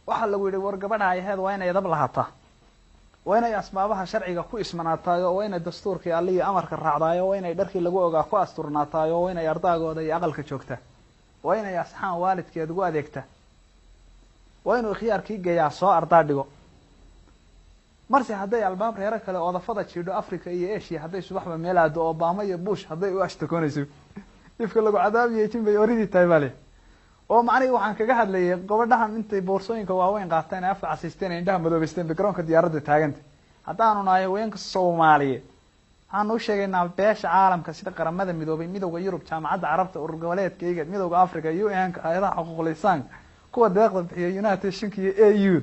waxa lagu yiri war gabadha ay ahayd waa inay dab lahaata waa inay asbaabaha sharciga ku ismanaataayo waa inay dastuurkii Alle amarka raacdaayo waa inay dharkii lagu ogaa ku asturnaataayo waa inay ardaagooda iyo aqalka joogta waa inay asxaan waalidkeed ugu adeegta waa inuu khiyaarkii geeyaa soo ardaa dhigo marsi haday albaab reer kale oo dafada jiido Afrika iyo Asia haday subaxba meel aado Obama iyo Bush haday u ashtakoonayso ifka lagu cadaabiyo jinbay oridi taybale oo macnaheedu waxaan kaga hadlayay gobadhahan intay boorsooyinka waaweyn qaateen afka casiisteen indhaha madoobeysteen backgroundka diyaaradda taaganta haddaanu nahay haweenka Soomaaliyeed waxaan u sheegaynaa beesha caalamka sida qaramada midoobay midowga Yurub jaamacadda Carabta urur goboleedka midowga Afrika UN-ka hay'adaha xuquuqul insaanka kuwa deeqda bixiya United Nations iyo AU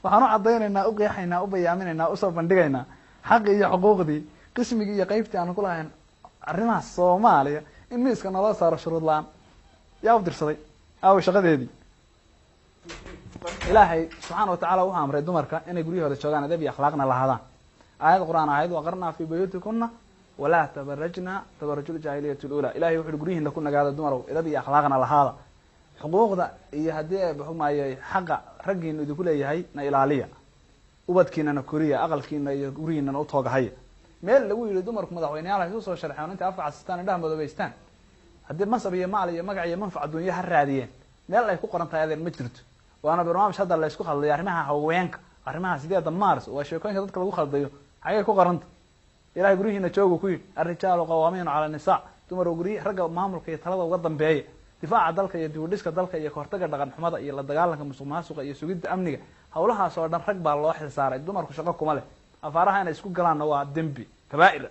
waxaan u cadeynaynaa u qeexaynaa u bayaaminaynaa u soo bandhigaynaa xaq iyo xuquuqdii qismigii iyo qaybtii aan ku lahayn arrimaha Soomaaliya in miiska nala saaro shuruud la'aan yaa u dirsaday أو شغلة إلهي سبحانه وتعالى وهم رد مركا إن يقوليه هذا الشغلان ده بأخلاقنا لهذا آيات القرآن آيات وقرنا في بيوتكن ولا تبرجنا تبرج الجاهلية الأولى إلهي وحده يقوليه إن كنا قاعد دمره إذا بأخلاقنا لهذا حقوق ذا يهدي بحكم أي حق رجع إنه يقول هي نيلالية وبدكينا نكوريا أقل كينا يقولين إنه أطاق هي ميل لو يريد دمرك مدحوين على يوصل شرحان أنت أفعل ستان ده مدو بيستان هدي مصب هي مالي مقعي منفعة الدنيا هالراديين ميل لا يكون قرنت هذا المجرد وأنا برنامج هذا اللي يسكو خلي يرميها هوينك أرميها سيدة مارس وشيكون كذا تكلم خلديه حاجة يكون قرنت إلى يقوليه إن تشوجو كوي الرجال قوامين على النساء تمر يقوليه رجع مامل كي ثلاثة وقدم بهاي دفاع ذلك يدوديسك ذلك يكورتك دقن حماده إلى دجالك مسلمان سوق يسوقد أمنية هؤلاء صار ركب الله حد صار الدمر كشقكم عليه أفارها أنا يسكو قلنا هو دمبي كبائر